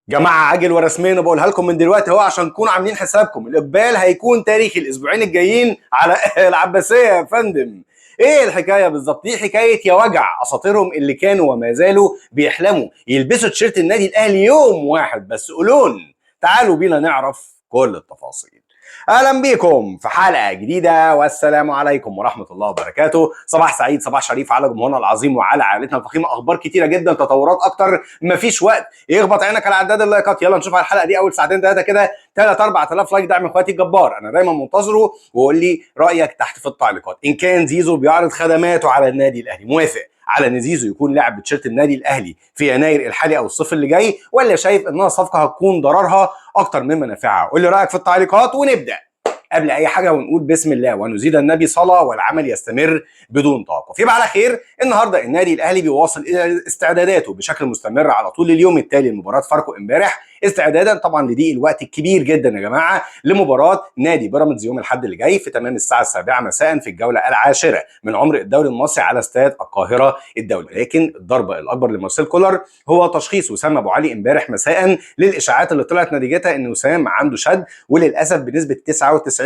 جماعة عاجل ورسميا بقولها لكم من دلوقتي اهو عشان تكونوا عاملين حسابكم. الإقبال هيكون تاريخي الأسبوعين الجايين على العباسية يا فندم. ايه الحكاية بالظبط؟ دي حكاية يا وجع أساطيرهم اللي كانوا وما زالوا بيحلموا يلبسوا تيشيرت النادي الأهلي يوم واحد بس. قولون تعالوا بينا نعرف كل التفاصيل. اهلا بيكم في حلقه جديده والسلام عليكم ورحمه الله وبركاته. صباح سعيد، صباح شريف على جمهورنا العظيم وعلى عائلتنا الفخيمه. اخبار كتيره جدا، تطورات اكتر، مفيش وقت يخبط عينك على عداد اللايكات. يلا نشوف على الحلقه دي اول ساعتين ثلاثه كده 3 4000 لايك. دعم اخواتي الجبار، انا دايما منتظره. وقول لي رايك تحت في التعليقات. ان كان زيزو بيعرض خدماته على النادي الاهلي، موافق على ان زيزو يكون لاعب بتيشيرت النادي الاهلي في يناير الحالي او الصيف اللي جاي، ولا شايف انها صفقه هتكون ضررها اكتر من منافعها؟ قول لي رايك في التعليقات ونبدا. قبل اي حاجه ونقول بسم الله ونزيد النبي صلاه والعمل يستمر بدون توقف. يبقى على خير. النهارده النادي الاهلي بيواصل استعداداته بشكل مستمر على طول اليوم التالي لمباراه فاركو امبارح، استعدادا طبعا لضيق الوقت الكبير جدا يا جماعه لمباراه نادي بيراميدز يوم الاحد اللي جاي في تمام الساعه 7 مساء في الجوله العاشره من عمر الدوري المصري على استاد القاهره الدولي. لكن الضربه الاكبر لمارسيل كولر هو تشخيص وسام ابو علي امبارح مساء للاشاعات اللي طلعت نتيجتها ان وسام عنده شد، وللاسف بنسبه 99%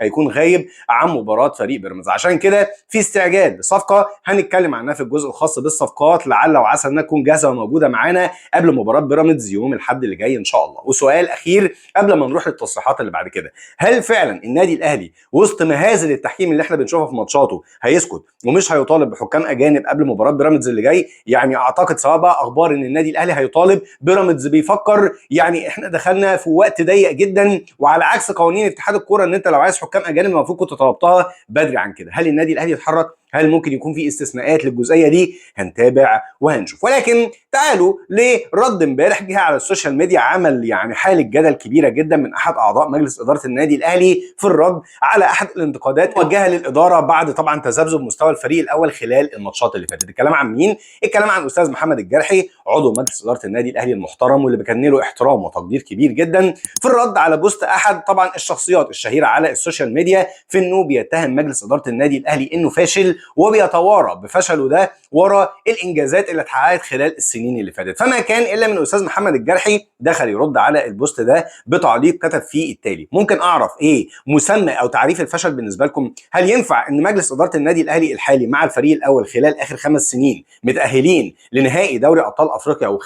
هيكون غايب عن مباراه فريق بيراميدز. عشان كده في استعجال لصفقه هنتكلم عنها في الجزء الخاص بالصفقات، لعل وعسى انها تكون جاهزه وموجوده معانا قبل مباراه بيراميدز يوم الاحد اللي جاي ان شاء الله. وسؤال اخير قبل ما نروح للتصريحات اللي بعد كده، هل فعلا النادي الاهلي وسط مهازل التحكيم اللي احنا بنشوفها في ماتشاته هيسكت ومش هيطالب بحكام اجانب قبل مباراه بيراميدز اللي جاي؟ يعني اعتقد سواء بقى اخبار ان النادي الاهلي هيطالب، بيراميدز بيفكر، يعني احنا دخلنا في وقت ضيق جدا، وعلى عكس قوانين اتحاد الكوره ان انت لو عايز حكام اجانب المفروض كنت طلبتها بدري عن كده. هل النادي الاهلي يتحرك؟ هل ممكن يكون في استثناءات للجزئيه دي؟ هنتابع وهنشوف. ولكن تعالوا لرد امبارح جه على السوشيال ميديا عمل يعني حاله جدل كبيره جدا من احد اعضاء مجلس اداره النادي الاهلي في الرد على احد الانتقادات موجهه للاداره بعد طبعا تذبذب مستوى الفريق الاول خلال الماتشات اللي فاتت. الكلام عن مين؟ الكلام عن الاستاذ محمد الجرحي عضو مجلس اداره النادي الاهلي المحترم واللي بكن له احترام وتقدير كبير جدا، في الرد على بوست احد طبعا الشخصيات الشهيره على السوشيال ميديا في انه بيتهم مجلس اداره النادي الاهلي انه فاشل، وبيتوارى بفشله ده ورا الانجازات اللي اتحققت خلال السنين اللي فاتت. فما كان الا من الاستاذ محمد الجرحي دخل يرد على البوست ده بتعليق كتب فيه التالي: ممكن اعرف ايه مسمى او تعريف الفشل بالنسبه لكم؟ هل ينفع ان مجلس اداره النادي الاهلي الحالي مع الفريق الاول خلال اخر 5 سنين متاهلين لنهائي دوري ابطال افريقيا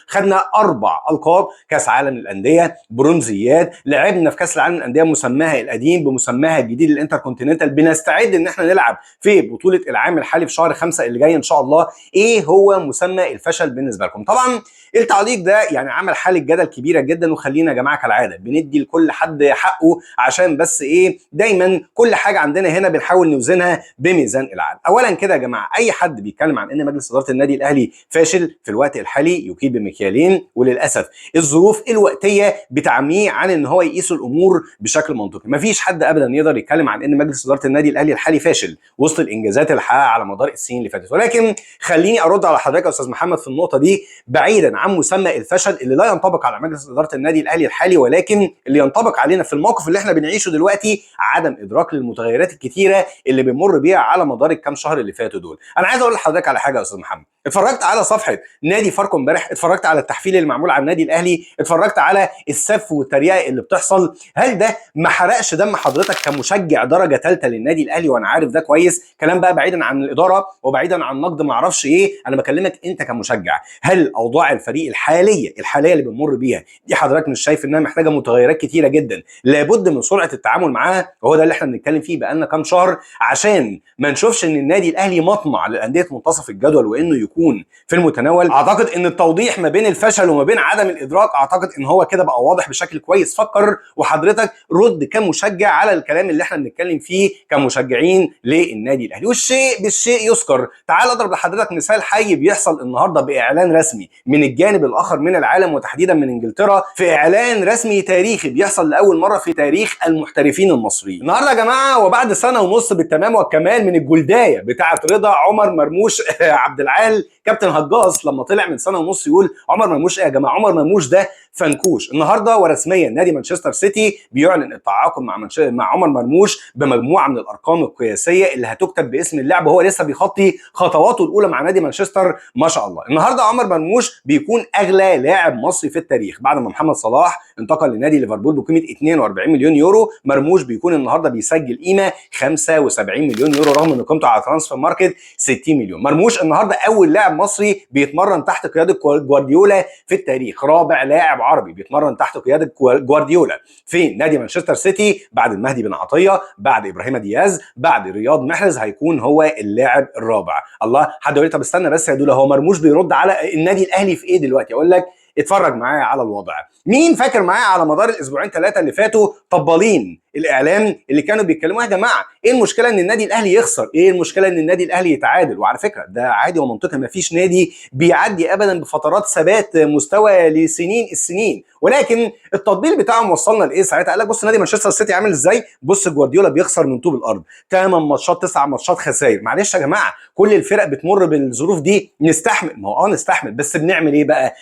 خدنا 4 القاب، كاس عالم للانديه، برونزيات، لعبنا في كاس العالم للانديه مسماها القديم بمسماها الجديد الانتركونتيننتال، بنستعد ان احنا نلعب في بطوله العام الحالي في شهر 5 اللي جاي ان شاء الله. ايه هو مسمى الفشل بالنسبه لكم؟ طبعا التعليق ده يعني عمل حاله جدل كبيره جدا، وخلينا يا جماعه كالعاده بندي لكل حد حقه عشان بس ايه دايما كل حاجه عندنا هنا بنحاول نوزنها بميزان العدل. اولا كده يا جماعه، اي حد بيتكلم عن ان مجلس اداره النادي الاهلي فاشل في الوقت الحالي يكيل بمكيالين، وللاسف الظروف الوقتيه بتعميه عن ان هو يقيس الامور بشكل منطقي. مفيش حد ابدا يقدر يتكلم عن ان مجلس اداره النادي الاهلي الحالي فاشل وسط الانجازات اللي حققها على مدار السنين اللي فاتت. ولكن خليني ارد على حضرتك يا استاذ محمد في النقطه دي، بعيدا عن مسمى الفشل اللي لا ينطبق على مجلس اداره النادي الاهلي الحالي، ولكن اللي ينطبق علينا في الموقف اللي احنا بنعيشه دلوقتي عدم ادراك للمتغيرات الكتيره اللي بنمر بيها على مدار الكام شهر اللي فاتوا دول. انا عايز اقول لحضرتك على حاجه يا استاذ محمد، اتفرجت على صفحه نادي فاركو امبارح، اتفرجت على التحفيل اللي معمول على النادي الاهلي، اتفرجت على السف والتريقه اللي بتحصل، هل ده ما حرقش دم حضرتك كمشجع درجه ثالثه للنادي الاهلي؟ وانا عارف ده كويس، كلام بقى بعيدا عن الاداره وبعيدا عن نقد ما اعرفش ايه، انا بكلمك انت كمشجع. هل اوضاع الفريق الحاليه اللي بنمر بيها دي حضرتك مش شايف انها محتاجه متغيرات كتيره جدا لابد من سرعه التعامل معاها؟ وهو ده اللي احنا بنتكلم فيه بقالنا كام شهر، عشان ما نشوفش ان النادي الاهلي مطمع للانديه منتصف الجدول وانه يكون في المتناول. اعتقد ان التوضيح ما بين الفشل وما بين عدم الادراك اعتقد ان هو كده بقى واضح بشكل كويس. فكر وحضرتك رد كمشجع على الكلام اللي احنا بنتكلم فيه كمشجعين للنادي الاهلي. والشيء بالشيء يذكر. تعال اضرب لحضرتك مثال حي بيحصل النهارده باعلان رسمي من الجانب الاخر من العالم وتحديدا من انجلترا، في اعلان رسمي تاريخي بيحصل لاول مره في تاريخ المحترفين المصريين. النهارده يا جماعه وبعد سنه ونص بالتمام والكمال من الجلدايه بتاعه رضا عمر مرموش عبد العال متخيل كابتن هجاص لما طلع من سنه ونص يقول عمر مرموش ايه يا جماعه؟ عمر مرموش ده فنكوش. النهارده ورسميا نادي مانشستر سيتي بيعلن التعاقد مع عمر مرموش بمجموعه من الارقام القياسيه اللي هتكتب باسم اللاعب، وهو لسه بيخطي خطواته الاولى مع نادي مانشستر ما شاء الله. النهارده عمر مرموش بيكون اغلى لاعب مصري في التاريخ بعد ما محمد صلاح انتقل لنادي ليفربول بقيمه 42 مليون يورو. مرموش بيكون النهارده بيسجل قيمه 75 مليون يورو رغم ان قيمته على ترانسفير ماركت 60 مليون. مرموش النهارده اول لاعب مصري بيتمرن تحت قياده جوارديولا في التاريخ، رابع لاعب عربي بيتمرن تحت قياده جوارديولا في نادي مانشستر سيتي بعد المهدي بن عطيه، بعد ابراهيم دياز، بعد رياض محرز، هيكون هو اللاعب الرابع. الله، حد يقول لي طب استنى بس يا دوله، هو مرموش بيرد على النادي الاهلي في ايه دلوقتي؟ اقول لك اتفرج معايا على الوضع. مين فاكر معايا على مدار الاسبوعين ثلاثه اللي فاتوا طبالين الاعلام اللي كانوا بيتكلموا يا جماعه ايه المشكله ان النادي الاهلي يخسر؟ ايه المشكله ان النادي الاهلي يتعادل؟ وعلى فكره ده عادي ومنطقي، ما فيش نادي بيعدي ابدا بفترات ثبات مستوى لسنين السنين، ولكن التطبيل بتاعهم وصلنا لايه ساعتها؟ قال لك بص نادي مانشستر سيتي عامل ازاي، بص جوارديولا بيخسر من طوب الارض، 8 ماتشات 9 ماتشات خسائر. معلش يا جماعه كل الفرق بتمر بالظروف دي، نستحمل. ما هو نستحمل، بس بنعمل ايه بقى؟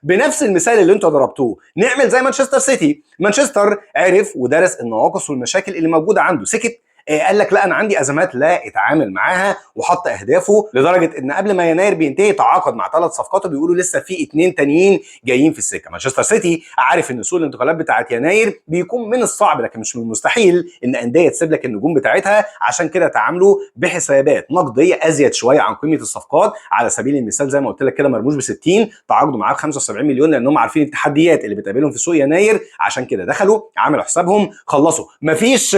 بنفس المثال اللي انتوا ضربتوه نعمل زي مانشستر سيتي. مانشستر عرف ودرس النواقص والمشاكل اللي موجوده عنده، سكت قال لك لا انا عندي ازمات لا اتعامل معاها، وحط اهدافه لدرجه ان قبل ما يناير بينتهي تعاقد مع 3 صفقات وبيقولوا لسه في 2 تانيين جايين في السكه. مانشستر سيتي عارف ان سوق الانتقالات بتاعت يناير بيكون من الصعب لكن مش من المستحيل ان انديه تسيب لك النجوم بتاعتها، عشان كده تعاملوا بحسابات نقديه ازيد شويه عن قيمه الصفقات. على سبيل المثال زي ما قلت لك كده مرموش ب 60 تعاقدوا معاه ب 75 مليون لانهم عارفين التحديات اللي بتقابلهم في سوق يناير، عشان كده دخلوا عملوا حسابهم خلصوا. مفيش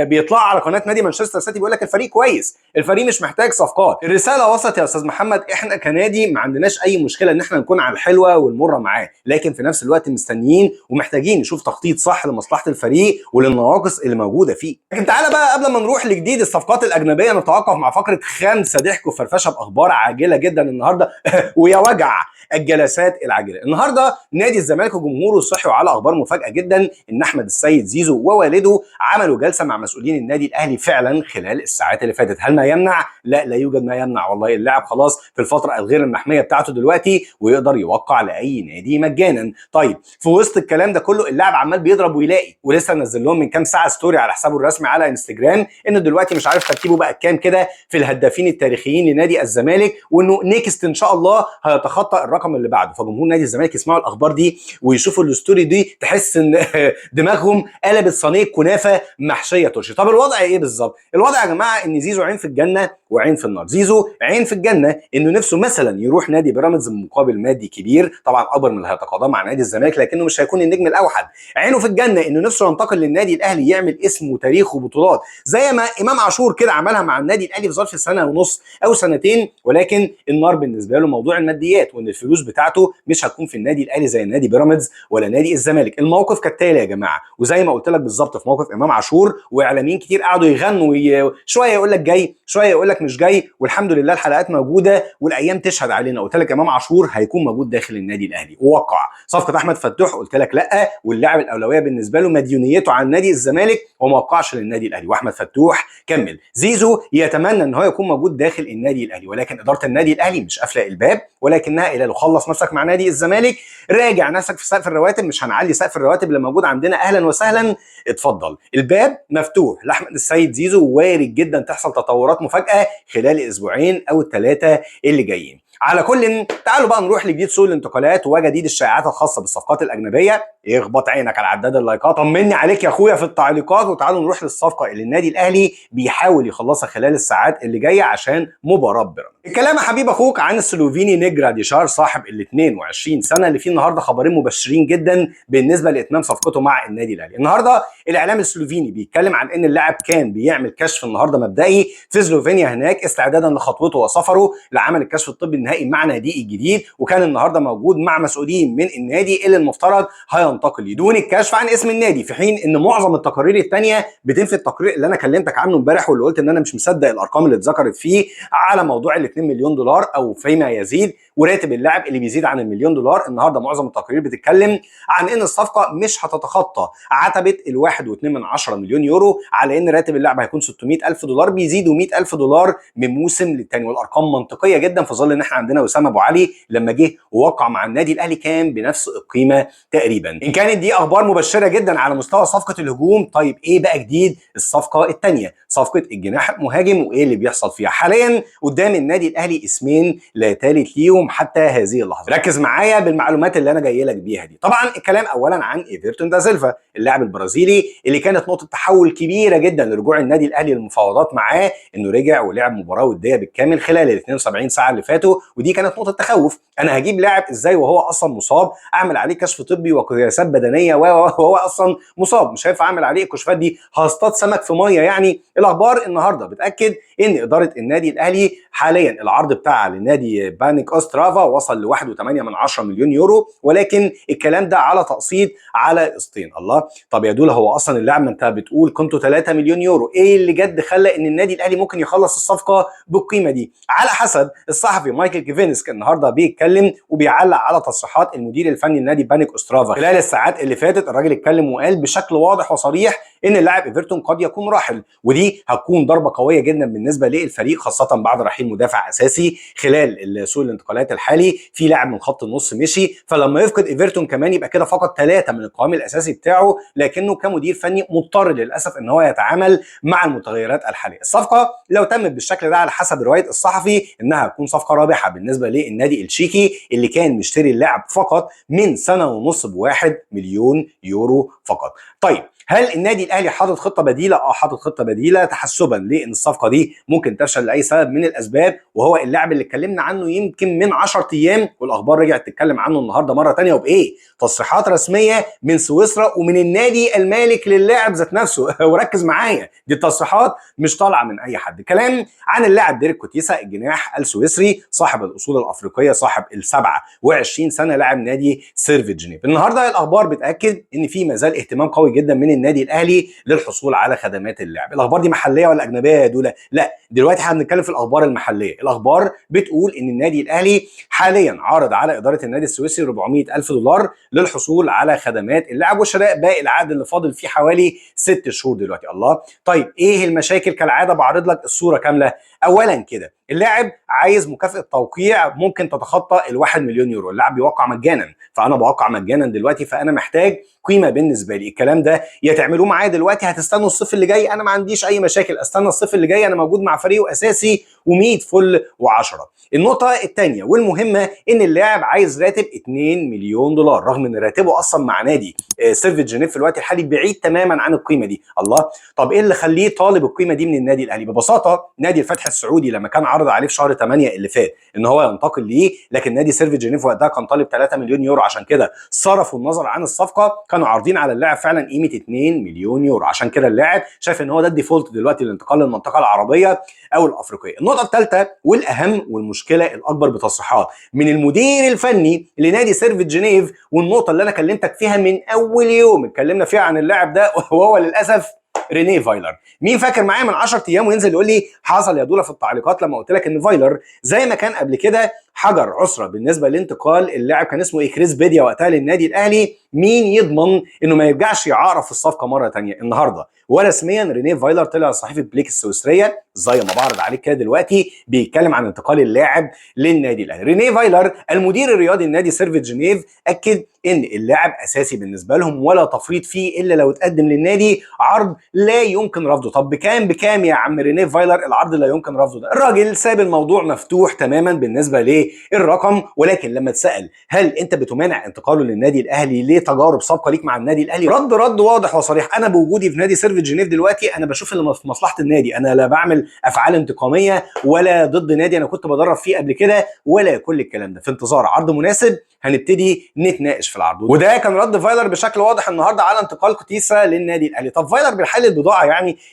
بيطلع على قناه نادي مانشستر سيتي بيقول لك الفريق كويس، الفريق مش محتاج صفقات. الرساله وصلت يا استاذ محمد، احنا كنادي ما عندناش اي مشكله ان احنا نكون على الحلوه والمره معاه، لكن في نفس الوقت مستنيين ومحتاجين نشوف تخطيط صح لمصلحه الفريق وللنواقص اللي موجوده فيه. لكن تعالى بقى قبل ما نروح لجديد الصفقات الاجنبيه نتوقف مع فقره 5 ضحك وفرفشه باخبار عاجله جدا النهارده ويا وجع الجلسات العاجله. النهارده نادي الزمالك وجمهوره صحوا على اخبار مفاجاه جدا ان احمد السيد زيزو ووالده عملوا جلسه مع مسؤولين النادي الاهلي فعلا خلال الساعات اللي فاتت. هل ما يمنع؟ لا يوجد ما يمنع والله. اللاعب خلاص في الفتره الغير المحميه بتاعته دلوقتي ويقدر يوقع لاي نادي مجانا. طيب في وسط الكلام ده كله اللاعب عمال بيضرب ويلاقي، ولسه نزل لهم من كام ساعه ستوري على حسابه الرسمي على انستجرام انه دلوقتي مش عارف ترتيبه بقى كام كده في الهدافين التاريخيين لنادي الزمالك، وانه نيكست ان شاء الله هيتخطى الرقم اللي بعده. فجمهور نادي الزمالك يسمعوا الاخبار دي ويشوفوا الستوري دي تحس ان دماغهم قلبت صينيه كنافه محشيه ترشي. طب الوضع ايه بالظبط؟ الوضع يا جماعه ان زيزو عين في الجنه وعين في النار. زيزو عين في الجنه انه نفسه مثلا يروح نادي بيراميدز بمقابل مادي كبير طبعا اكبر من اللي هيتقاضاه مع نادي الزمالك، لكنه مش هيكون النجم الاوحد. عينه في الجنه انه نفسه ينتقل للنادي الاهلي يعمل اسم وتاريخ وبطولات زي ما امام عاشور كده عملها مع النادي الاهلي في ظرف سنه ونص او سنتين، ولكن النار بالنسبه له موضوع الماديات وان الفلوس بتاعته مش هتكون في النادي الاهلي زي نادي بيراميدز ولا نادي الزمالك. الموقف كالتالي يا جماعه، وزي ما قلت لك بالظبط في موقف امام عاشور واعلاميين كتير قعدوا يغنوا شويه يقول لك جاي شويه يقول لك مش جاي، والحمد لله الحلقات موجوده والايام تشهد علينا. قلت لك امام عاشور هيكون موجود داخل النادي الاهلي ووقع. صفقه احمد فتوح قلت لك لا، واللاعب الاولويه بالنسبه له مديونيته عن نادي الزمالك وما وقعش للنادي الاهلي، واحمد فتوح كمل. زيزو يتمنى ان هو يكون موجود داخل النادي الاهلي، ولكن اداره النادي الاهلي مش قافله الباب ولكنها قايله له خلص نفسك مع نادي الزمالك، راجع نفسك في سقف الرواتب، مش هنعلي سقف الرواتب اللي موجود عندنا، اهلا وسهلا اتفضل. الباب مفتوح لاحمد السيد زيزو، وارد جدا تحصل تطورات مفاجاه خلال الاسبوعين او الثلاثه اللي جايين. على كل تعالوا بقى نروح لجديد سوق الانتقالات وجديد الشائعات الخاصه بالصفقات الاجنبيه. اخبط عينك على عداد اللايكات، طمني عليك يا اخويا في التعليقات، وتعالوا نروح للصفقه اللي النادي الاهلي بيحاول يخلصها خلال الساعات اللي جايه عشان مباراه بيراميدز. الكلام يا حبيب اخوك عن السلوفيني نيجرا ديشار صاحب ال 22 سنه اللي فيه النهارده خبرين مبشرين جدا بالنسبه لاتمام صفقته مع النادي الاهلي. النهارده الاعلام السلوفيني بيتكلم عن ان اللاعب كان بيعمل كشف النهارده مبدئي في سلوفينيا هناك استعدادا لخطوته وسفره لعمل الكشف الطبي النهائي مع ناديه الجديد، وكان النهارده موجود مع مسؤولين من النادي اللي المفترض هينتقل لدون الكشف عن اسم النادي، في حين ان معظم التقارير الثانيه بتنفي التقرير اللي انا كلمتك عنه امبارح واللي قلت ان انا مش مصدق الارقام اللي اتذكرت فيه على موضوع ال 2 مليون دولار او فيما يزيد، وراتب اللاعب اللي بيزيد عن المليون دولار. النهارده معظم التقارير بتتكلم عن ان الصفقه مش هتتخطى عتبه ال1.2 مليون يورو، على ان راتب اللاعب هيكون 600 الف دولار، بيزيدوا 100 الف دولار من موسم للتاني، والارقام منطقيه جدا في ظل ان احنا عندنا وسام ابو علي لما جه ووقع مع النادي الاهلي كان بنفس القيمه تقريبا. ان كانت دي اخبار مبشره جدا على مستوى صفقه الهجوم، طيب ايه بقى جديد الصفقه الثانيه، صفقه الجناح المهاجم، وايه اللي بيحصل فيها؟ حاليا قدام النادي الاهلي اسمين لا ثالث ليهم حتى هذه اللحظه. ركز معايا بالمعلومات اللي انا جاي لك بيها دي. طبعا الكلام اولا عن ايفرتون دا سيلفا اللاعب البرازيلي اللي كانت نقطه تحول كبيره جدا لرجوع النادي الاهلي للمفاوضات معاه، انه رجع ولعب مباراه وديه بالكامل خلال ال 72 ساعه اللي فاتوا، ودي كانت نقطه تخوف. انا هجيب لاعب ازاي وهو اصلا مصاب، اعمل عليه كشف طبي وقياسات بدنيه وهو اصلا مصاب؟ مش هينفع اعمل عليه الكشوفات دي، هصطاد سمك في ميه يعني. الاخبار النهارده بتاكد ان اداره النادي الاهلي حاليا العرض بتاعها لنادي بانيك اوسترافا وصل ل 1.8 مليون يورو، ولكن الكلام ده على تقسيط على قسطين. الله، طب يا دوله هو اصلا اللاعب ما انت بتقول قيمته 3 مليون يورو، ايه اللي جد خلى ان النادي الاهلي ممكن يخلص الصفقه بالقيمه دي؟ على حسب الصحفي مايكل كيفينسك النهارده بيتكلم وبيعلق على تصريحات المدير الفني لنادي بانيك اوسترافا خلال الساعات اللي فاتت. الراجل اتكلم وقال بشكل واضح وصريح ان اللاعب ايفرتون قد يكون راحل، ودي هتكون ضربه قويه جدا بالنسبه للفريق، خاصه بعد رحيل مدافع اساسي خلال سوق الانتقالات الحالي. في لاعب من خط النص مشي، فلما يفقد ايفرتون كمان يبقى كده فقط 3 من القوام الاساسي بتاعه، لكنه كمدير فني مضطر للاسف ان هو يتعامل مع المتغيرات الحاليه. الصفقه لو تمت بالشكل ده على حسب روايه الصحفي انها هتكون صفقه رابحه بالنسبه للنادي التشيكي اللي كان مشتري اللاعب فقط من سنه ونص ب1 مليون يورو فقط. طيب هل النادي الاهلي حاطط خطه بديله؟ حاطط خطه بديله تحسبا لان الصفقه دي ممكن تفشل لاي سبب من الاسباب، وهو اللاعب اللي اتكلمنا عنه يمكن من 10 ايام والاخبار رجعت تتكلم عنه النهارده مره ثانيه، وبايه؟ تصريحات رسميه من سويسرا ومن النادي المالك للاعب ذات نفسه. وركز معايا، دي التصريحات مش طالعه من اي حد. كلام عن اللاعب ديريك كوتيسا الجناح السويسري صاحب الاصول الافريقيه، صاحب ال 27 سنه، لاعب نادي سيرفي جنيف. النهارده الاخبار بتاكد ان في ما زال اهتمام قوي جدا من النادي الاهلي للحصول على خدمات اللاعب. الاخبار دي محليه ولا اجنبيه يا دوله؟ لا، دلوقتي احنا بنتكلم في الاخبار المحليه. الاخبار بتقول ان النادي الاهلي حاليا عارض على اداره النادي السويسري 400 الف دولار للحصول على خدمات اللاعب وشراء باقي العقد اللي فاضل فيه حوالي 6 شهور دلوقتي. الله، طيب ايه المشاكل؟ كالعاده بعرض لك الصوره كامله. اولا كده اللاعب عايز مكافاه توقيع ممكن تتخطى ال1 مليون يورو، اللاعب بيوقع مجانا، فانا بوقع مجانا دلوقتي، فانا محتاج قيمه بالنسبه لي. الكلام ده يا تعملوه معايا دلوقتي، هتستنوا الصيف اللي جاي، انا ما عنديش اي مشاكل، استنى الصيف اللي جاي، انا موجود مع فريق اساسي و100 فل و10. النقطه الثانيه والمهمه ان اللاعب عايز راتب 2 مليون دولار، رغم ان راتبه اصلا مع نادي سيرفي جنيف في الوقت الحالي بعيد تماما عن القيمه دي. الله، طب ايه اللي خليه طالب القيمه دي من النادي الاهلي؟ ببساطه نادي الفتح السعودي لما كان عرض عليه في شهر 8 اللي فات ان هو ينتقل ليه، لكن نادي سيرفي جنيف وقتها كان طالب 3 مليون يورو، عشان كده صرفوا النظر عن الصفقه، كانوا عارضين على اللاعب فعلا قيمه 2 مليون يورو، عشان كده اللاعب شايف ان هو ده الديفولت دلوقتي للانتقال للمنطقه العربيه او الافريقيه. النقطه الثالثه والاهم والمشكله الاكبر بتصريحات من المدير الفني لنادي سيرفي جنيف، والنقطه اللي انا كلمتك فيها من اول يوم اتكلمنا فيها عن اللاعب ده، وهو للاسف رينيه فايلر. مين فاكر معايا من 10 ايام وينزل يقول لي حصل يا دوله في التعليقات لما قلت لك ان فايلر زي ما كان قبل كده حجر عسره بالنسبه لانتقال اللاعب، كان اسمه كريس بيديا وقتها للنادي الاهلي، مين يضمن انه ما يرجعش يعرف الصفقه مره ثانيه؟ النهارده ورسميا رينيه فايلر طلع صحيفه بليك السويسريه زي ما بعرض عليك كده دلوقتي بيتكلم عن انتقال اللاعب للنادي الاهلي. رينيه فايلر المدير الرياضي لنادي سيرفي جنيف اكد ان اللاعب اساسي بالنسبه لهم ولا تفريط فيه الا لو اتقدم للنادي عرض لا يمكن رفضه. طب بكام يا عم رينيه فايلر العرض لا يمكن رفضه ده؟ الراجل ساب الموضوع مفتوح تماما بالنسبه للرقم، ولكن لما اتسال هل انت بتمانع انتقاله للنادي الاهلي لتجارب سابقه ليك مع النادي الاهلي، رد واضح وصريح: انا بوجودي في نادي سيرفي جنيف دلوقتي انا بشوف اللي في مصلحه النادي، انا لا بعمل افعال انتقاميه ولا ضد نادي انا كنت بدرب فيه قبل كده ولا كل الكلام ده، في انتظار عرض مناسب هنبتدي نتناقش في العرض. وده كان رد فايلر بشكل واضح النهارده على انتقال كوتيسا للنادي الاهلي. طب فايلر بيحلل البضاعه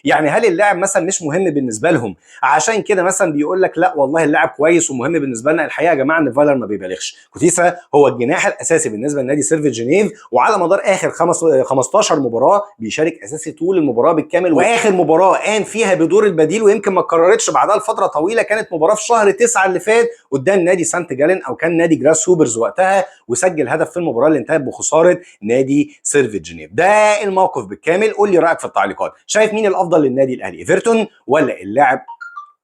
يعني هل اللاعب مثلا مش مهم بالنسبه لهم عشان كده مثلا بيقول لك لا والله اللاعب كويس ومهم بالنسبه لنا؟ الحقيقه يا جماعه ان فايلر ما بيبالغش. كوتيسا هو الجناح الاساسي بالنسبه لنادي سيرفيس جنيف، وعلى مدار اخر 15 مباراه بيشارك اساسي طول المباراه بالكامل، واخر مباراه قام فيها بدور البديل ويمكن ما اتكررتش بعدها لفتره طويله كانت مباراه في شهر 9 اللي فات قدام نادي سانت جالين او كان نادي جراس هوبرز وقتها، وسجل هدف في المباراه اللي انتهت بخساره نادي سيرفيس جنيف. ده الموقف بالكامل. قول لي رايك في التعليقات، شايف مين الافضل للنادي الاهلي، ايفرتون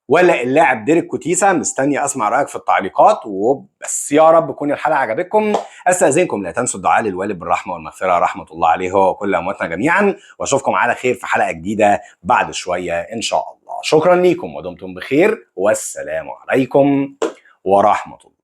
ولا اللاعب ديريك كوتيسا؟ مستني اسمع رايك في التعليقات. وبس يا رب تكون الحلقه عجبتكم. استاذنكم لا تنسوا الدعاء للوالد بالرحمه والمغفره، رحمه الله عليه وكل امواتنا جميعا، واشوفكم على خير في حلقه جديده بعد شويه ان شاء الله. شكرا ليكم ودمتم بخير، والسلام عليكم ورحمه الله.